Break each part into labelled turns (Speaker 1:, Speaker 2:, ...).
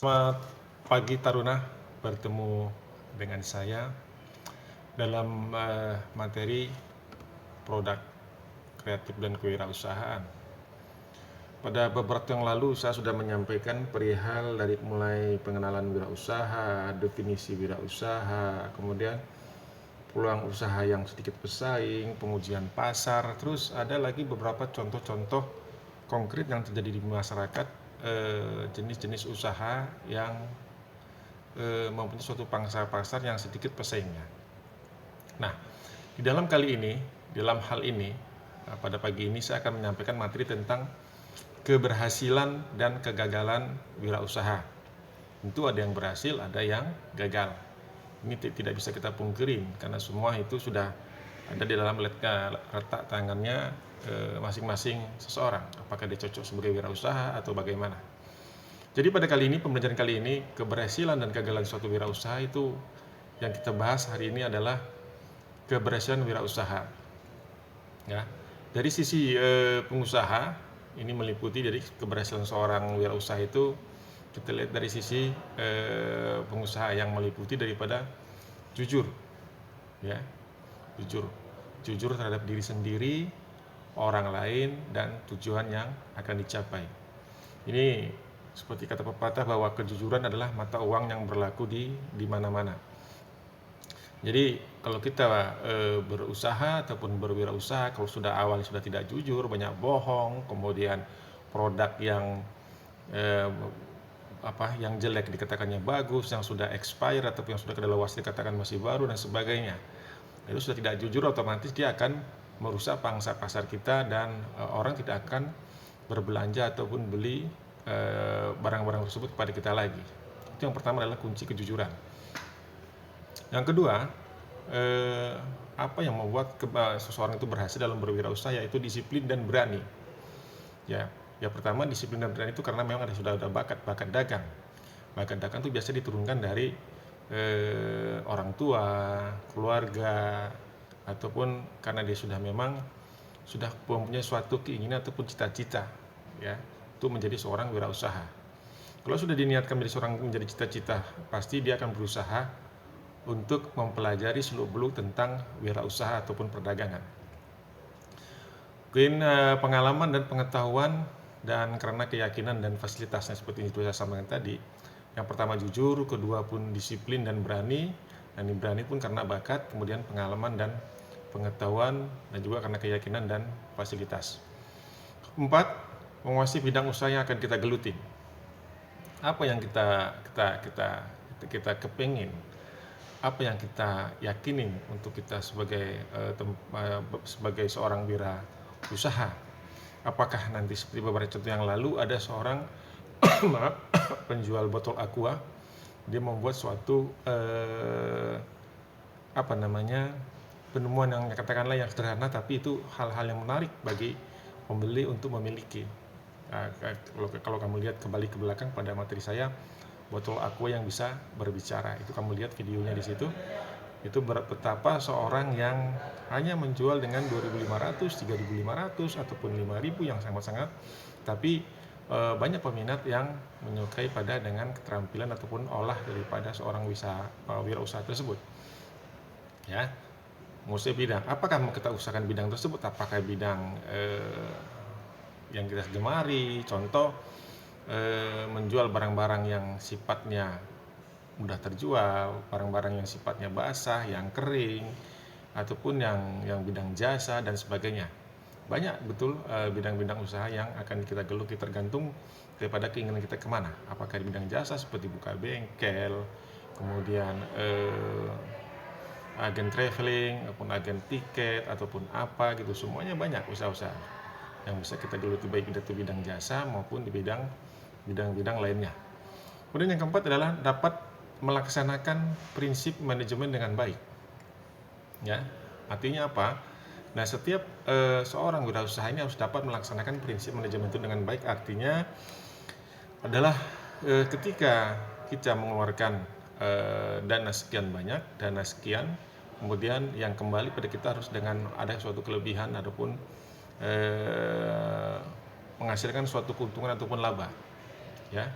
Speaker 1: Selamat pagi Taruna, bertemu dengan saya dalam materi produk kreatif dan kewirausahaan. Pada beberapa waktu yang lalu saya sudah menyampaikan perihal dari mulai pengenalan wirausaha, definisi wirausaha, kemudian peluang usaha yang sedikit bersaing, pengujian pasar, terus ada lagi beberapa contoh-contoh konkret yang terjadi di masyarakat, jenis-jenis usaha yang mempunyai suatu pangsa pasar yang sedikit pesaingnya. Nah, di dalam hal ini, pada pagi ini saya akan menyampaikan materi tentang keberhasilan dan kegagalan wirausaha. Tentu ada yang berhasil, ada yang gagal. Ini tidak bisa kita pungkirin karena semua itu sudah ada di dalam letak tangannya masing-masing seseorang. Apakah dia cocok sebagai wirausaha atau bagaimana? Jadi pada pembelajaran kali ini, keberhasilan dan kegagalan suatu wirausaha itu yang kita bahas hari ini adalah keberhasilan wirausaha. Ya, dari sisi pengusaha, ini meliputi dari keberhasilan seorang wirausaha itu kita lihat dari sisi pengusaha yang meliputi daripada jujur, ya, jujur terhadap diri sendiri, orang lain, dan tujuan yang akan dicapai. Ini seperti kata pepatah bahwa kejujuran adalah mata uang yang berlaku di mana-mana. Jadi kalau kita berusaha ataupun berwirausaha, kalau sudah awal sudah tidak jujur, banyak bohong, kemudian produk yang yang jelek dikatakannya bagus, yang sudah expired ataupun yang sudah kadaluarsa dikatakan masih baru dan sebagainya. Itu sudah tidak jujur, otomatis dia akan merusak pangsa pasar kita dan orang tidak akan berbelanja ataupun beli barang-barang tersebut kepada kita lagi. Itu yang pertama adalah kunci kejujuran. Yang kedua, apa yang membuat seseorang itu berhasil dalam berwirausaha yaitu disiplin dan berani. Ya, pertama disiplin dan berani itu karena memang sudah ada bakat dagang. Bakat dagang itu biasa diturunkan dari orang tua, keluarga, ataupun karena dia sudah mempunyai suatu keinginan ataupun cita-cita, ya, itu menjadi seorang wirausaha. Kalau sudah diniatkan menjadi cita-cita, pasti dia akan berusaha untuk mempelajari seluk-beluk tentang wirausaha ataupun perdagangan. Mungkin pengalaman dan pengetahuan dan karena keyakinan dan fasilitasnya seperti itu saya sampaikan tadi. Yang pertama jujur, kedua pun disiplin dan berani. Dan berani pun karena bakat, kemudian pengalaman dan pengetahuan, dan juga karena keyakinan dan fasilitas. 4. Menguasai bidang usaha yang akan kita geluti. Apa yang kita kepingin, apa yang kita yakinin untuk kita sebagai seorang wirausaha. Apakah nanti seperti beberapa contoh yang lalu ada seorang penjual botol aqua, dia membuat suatu penemuan yang katakanlah yang sederhana, tapi itu hal-hal yang menarik bagi pembeli untuk memiliki. Kalau kamu lihat kembali ke belakang pada materi saya, botol aqua yang bisa berbicara, itu kamu lihat videonya di situ. Itu betapa seorang yang hanya menjual dengan 2.500, 3.500 ataupun 5.000 yang sangat-sangat, tapi banyak peminat yang menyukai dengan keterampilan ataupun olah daripada seorang wirausaha tersebut. Ya, maksudnya bidang. Apakah mau kita usahakan bidang tersebut? Apakah bidang yang kita gemari? Contoh, menjual barang-barang yang sifatnya mudah terjual, barang-barang yang sifatnya basah, yang kering, ataupun yang bidang jasa dan sebagainya. Banyak betul bidang-bidang usaha yang akan kita geluti tergantung daripada keinginan kita kemana. Apakah di bidang jasa seperti buka bengkel, kemudian agen traveling, ataupun agen tiket, ataupun apa gitu, semuanya banyak usaha-usaha yang bisa kita geluti baik itu bidang jasa maupun di bidang-bidang lainnya. Kemudian yang keempat adalah dapat melaksanakan prinsip manajemen dengan baik. Ya, artinya apa? Nah, setiap seorang wirausaha ini harus dapat melaksanakan prinsip manajemen itu dengan baik. Artinya adalah ketika kita mengeluarkan dana sekian banyak, dana sekian, kemudian yang kembali pada kita harus dengan ada suatu kelebihan ataupun menghasilkan suatu keuntungan ataupun laba, ya.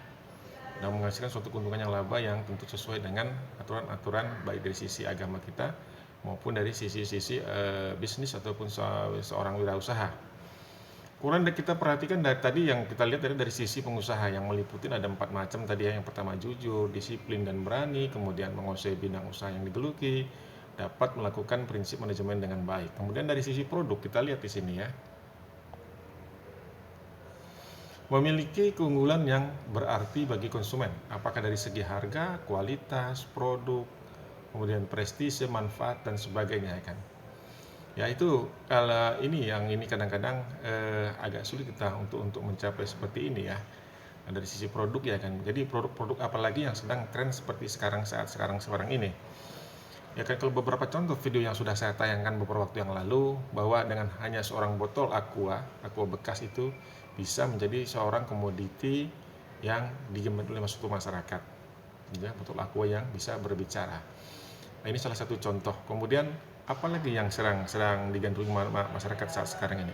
Speaker 1: dan menghasilkan suatu keuntungan yang laba yang tentu sesuai dengan aturan-aturan baik dari sisi agama kita maupun dari sisi bisnis ataupun seorang wirausaha. Kemudian kita perhatikan dari tadi yang kita lihat dari sisi pengusaha yang meliputi ada 4 macam tadi ya. Yang pertama jujur, disiplin dan berani, kemudian menguasai bidang usaha yang digeluti, dapat melakukan prinsip manajemen dengan baik. Kemudian dari sisi produk kita lihat di sini ya. Memiliki keunggulan yang berarti bagi konsumen, apakah dari segi harga, kualitas, produk, kemudian prestise, manfaat dan sebagainya kan. Ya itu kalau ini kadang-kadang agak sulit kita untuk mencapai seperti ini ya. Nah, dari sisi produk ya kan. Jadi produk-produk apalagi yang sedang tren seperti sekarang ini. Ya kan, kalau beberapa contoh video yang sudah saya tayangkan beberapa waktu yang lalu bahwa dengan hanya seorang botol aqua bekas itu bisa menjadi seorang komoditi yang digemari oleh suatu masyarakat. Ya, botol aqua yang bisa berbicara. Nah, ini salah satu contoh. Kemudian apalagi yang sedang digandrungi masyarakat saat sekarang ini.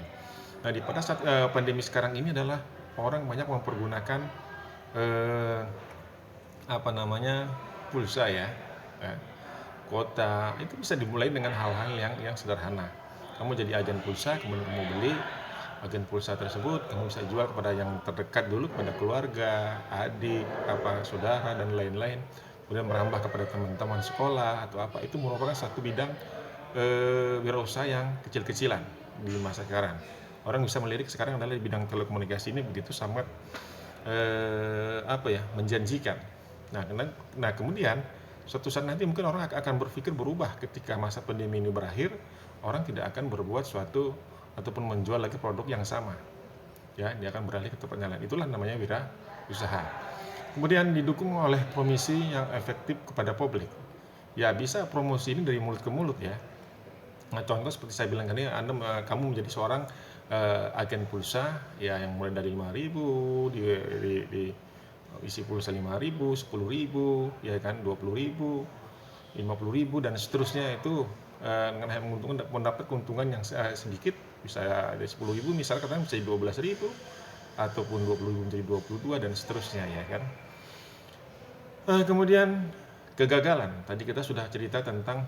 Speaker 1: Nah, pada saat pandemi sekarang ini adalah orang banyak mempergunakan pulsa ya. Kuota itu bisa dimulai dengan hal-hal yang sederhana. Kamu jadi agen pulsa, kemudian kamu beli agen pulsa tersebut, kamu bisa jual kepada yang terdekat dulu, kepada keluarga, adik, saudara dan lain-lain. Kemudian merambah kepada teman-teman sekolah atau apa. Itu merupakan satu bidang wirausaha yang kecil-kecilan di masa sekarang. Orang bisa melirik sekarang adalah di bidang telekomunikasi ini begitu sangat menjanjikan. Nah, kemudian suatu saat nanti mungkin orang akan berpikir berubah ketika masa pandemi ini berakhir, orang tidak akan berbuat suatu ataupun menjual lagi produk yang sama. Ya, dia akan beralih ke tempat yang lain. Itulah namanya wirausaha. Kemudian didukung oleh promosi yang efektif kepada publik. Ya, bisa promosi ini dari mulut ke mulut ya. Nah, contoh seperti saya bilang tadi, kamu menjadi seorang agen pulsa ya, yang mulai dari 5.000 di isi pulsa 5.000, 10.000 ya kan, 20.000, 50.000 dan seterusnya. Itu dengan hanya mendapat keuntungan yang sedikit, bisa dari 10.000 misalnya katanya bisa 12.000 ataupun 20.000 menjadi 22 dan seterusnya ya kan. Kemudian kegagalan, tadi kita sudah cerita tentang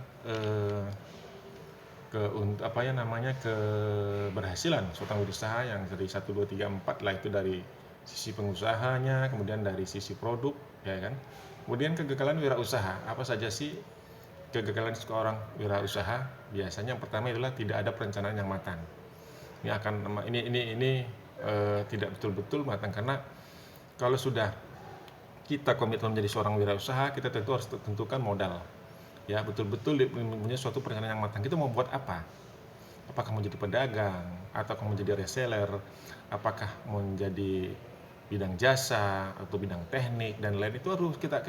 Speaker 1: keberhasilan suatu usaha yang dari 1, 2, 3, 4 lah, itu dari sisi pengusahanya, kemudian dari sisi produk ya kan. Kemudian kegagalan wirausaha, apa saja sih kegagalan seorang wirausaha? Biasanya yang pertama adalah tidak ada perencanaan yang matang. Ini tidak betul-betul matang, karena kalau sudah kita komitmen menjadi seorang wirausaha, kita tentu harus tentukan modal. Ya, betul-betul punya suatu perencanaan yang matang. Kita mau buat apa? Apakah mau jadi pedagang, atau mau jadi reseller, apakah mau menjadi bidang jasa atau bidang teknik dan lain. Itu harus kita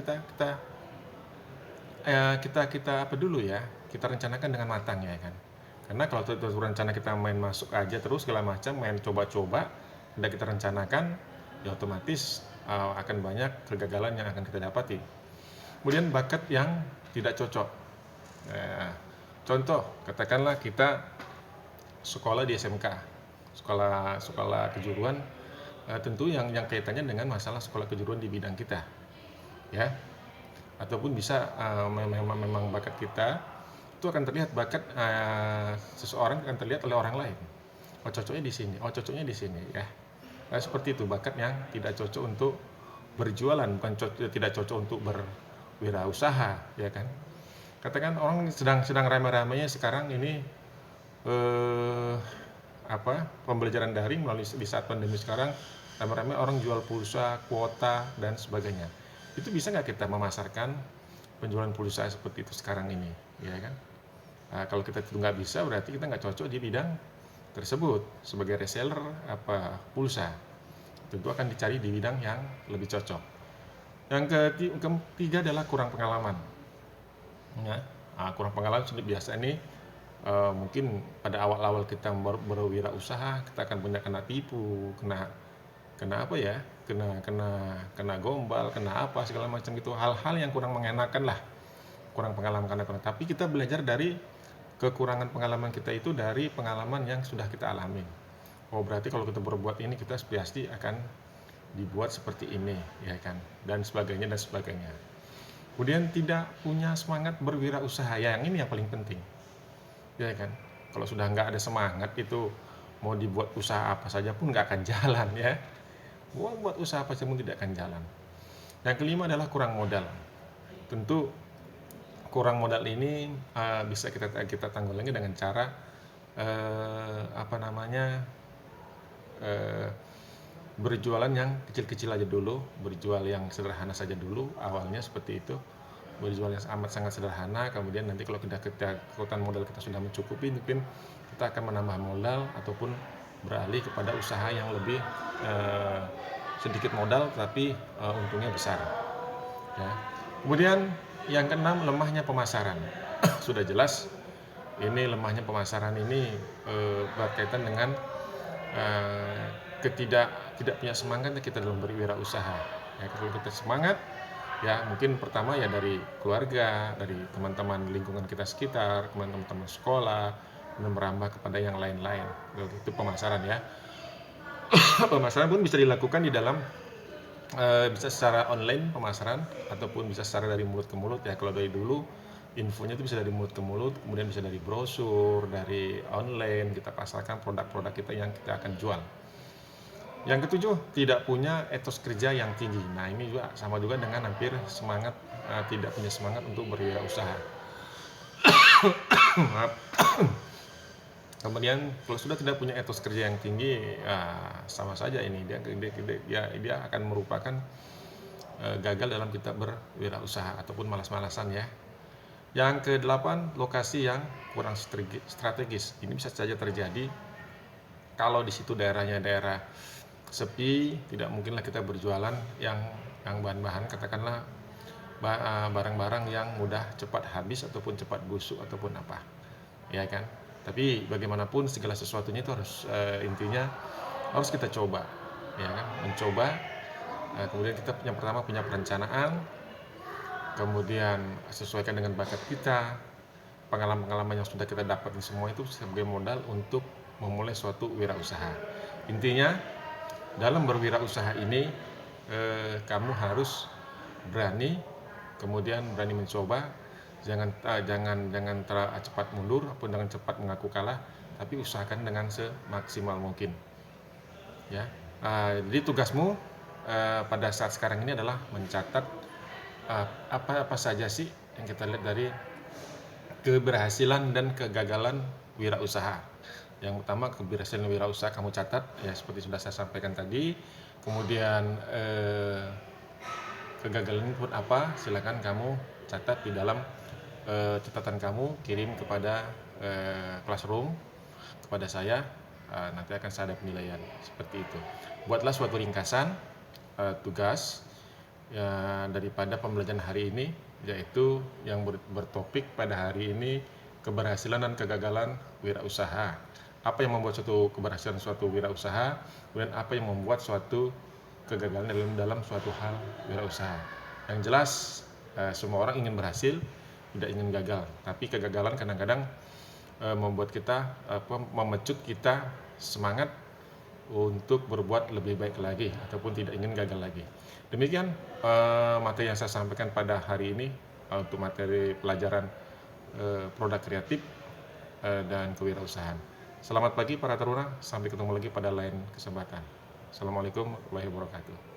Speaker 1: rencanakan dengan matang ya kan. Karena kalau terus rencana kita main masuk aja terus segala macam, main coba-coba, tidak kita rencanakan, ya otomatis akan banyak kegagalan yang akan kita dapati. Kemudian bakat yang tidak cocok. Contoh, katakanlah kita sekolah di SMK, sekolah kejuruan, tentu yang kaitannya dengan masalah sekolah kejuruan di bidang kita, ya. Ataupun bisa memang bakat kita itu akan terlihat, bakat seseorang akan terlihat oleh orang lain. Oh, cocoknya di sini, oh cocoknya di sini, ya. Nah, seperti itu, bakat yang tidak cocok untuk berjualan, bukan tidak cocok untuk berwirausaha, ya kan. Katakan orang sedang ramai-ramainya sekarang ini pembelajaran daring melalui di saat pandemi sekarang, ramai-ramai orang jual pulsa, kuota dan sebagainya. Itu bisa nggak kita memasarkan penjualan pulsa seperti itu sekarang ini, ya kan? Nah, kalau kita itu nggak bisa, berarti kita nggak cocok di bidang tersebut sebagai reseller pulsa. Tentu akan dicari di bidang yang lebih cocok. Yang ketiga adalah kurang pengalaman. Ya, kurang pengalaman sudah biasa ini. Mungkin pada awal-awal kita berwirausaha, kita akan banyak kena tipu, kena gombal, kena apa segala macam gitu, hal-hal yang kurang mengenakan lah, kurang pengalaman. Tapi kita belajar dari kekurangan pengalaman kita itu, dari pengalaman yang sudah kita alami. Oh, berarti kalau kita berbuat ini, kita pasti akan dibuat seperti ini, ya kan, dan sebagainya dan sebagainya. Kemudian tidak punya semangat berwirausaha, ya, yang ini yang paling penting, ya kan. Kalau sudah nggak ada semangat itu mau dibuat usaha apa saja pun nggak akan jalan, ya. Buat usaha apa saja pun tidak akan jalan. Yang kelima adalah kurang modal. Tentu kurang modal ini bisa kita tanggulangi dengan cara berjualan yang kecil-kecil aja dulu, berjual yang sederhana saja dulu awalnya seperti itu. Berjual yang amat sangat sederhana, kemudian nanti kalau kekuatan modal kita sudah mencukupi, mungkin kita akan menambah modal ataupun beralih kepada usaha yang lebih sedikit modal tapi untungnya besar, ya. Kemudian yang keenam, lemahnya pemasaran. Sudah jelas ini lemahnya pemasaran ini berkaitan dengan tidak punya semangat kita dalam berwirausaha. Ya, kalau kita semangat, ya mungkin pertama ya dari keluarga, dari teman-teman lingkungan kita sekitar, teman-teman sekolah, dan merambah kepada yang lain-lain. Itu pemasaran, ya. Pemasaran pun bisa dilakukan di dalam bisa secara online pemasaran ataupun bisa secara dari mulut ke mulut, ya. Kalau dari dulu infonya itu bisa dari mulut ke mulut, kemudian bisa dari brosur, dari online kita pasarkan produk-produk kita yang kita akan jual. Yang ketujuh, tidak punya etos kerja yang tinggi. Nah, ini juga sama juga dengan hampir semangat, tidak punya semangat untuk berwirausaha. Maaf. Kemudian kalau sudah tidak punya etos kerja yang tinggi, sama saja ini dia akan merupakan gagal dalam kita berwirausaha ataupun malas-malasan, ya. Yang ke-8, lokasi yang kurang strategis. Ini bisa saja terjadi kalau di situ daerahnya daerah sepi, tidak mungkinlah kita berjualan yang bahan-bahan, katakanlah barang-barang yang mudah cepat habis ataupun cepat busuk ataupun apa, ya kan. Tapi bagaimanapun segala sesuatunya itu harus intinya harus kita coba, ya kan, mencoba. Kemudian kita yang pertama punya perencanaan, kemudian sesuaikan dengan bakat kita, pengalaman-pengalaman yang sudah kita dapat semua itu sebagai modal untuk memulai suatu wirausaha. Intinya dalam berwirausaha ini kamu harus berani, kemudian berani mencoba, jangan cepat mundur ataupun jangan cepat mengaku kalah, tapi usahakan dengan semaksimal mungkin, ya. Jadi tugasmu pada saat sekarang ini adalah mencatat apa saja sih yang kita lihat dari keberhasilan dan kegagalan wirausaha. Yang pertama, keberhasilan wirausaha kamu catat, ya, seperti sudah saya sampaikan tadi. Kemudian kegagalan pun apa, silakan kamu catat di dalam catatan kamu, kirim kepada Classroom, kepada saya, nanti akan saya ada penilaian seperti itu. Buatlah suatu ringkasan tugas ya, daripada pembelajaran hari ini, yaitu yang bertopik pada hari ini keberhasilan dan kegagalan wirausaha. Apa yang membuat suatu keberhasilan suatu wirausaha, kemudian apa yang membuat suatu kegagalan dalam suatu hal wirausaha. Yang jelas semua orang ingin berhasil, tidak ingin gagal. Tapi kegagalan kadang-kadang membuat kita memecut kita semangat untuk berbuat lebih baik lagi ataupun tidak ingin gagal lagi. Demikian materi yang saya sampaikan pada hari ini untuk materi pelajaran produk kreatif dan kewirausahaan. Selamat pagi para taruna, sampai ketemu lagi pada lain kesempatan. Assalamualaikum warahmatullahi wabarakatuh.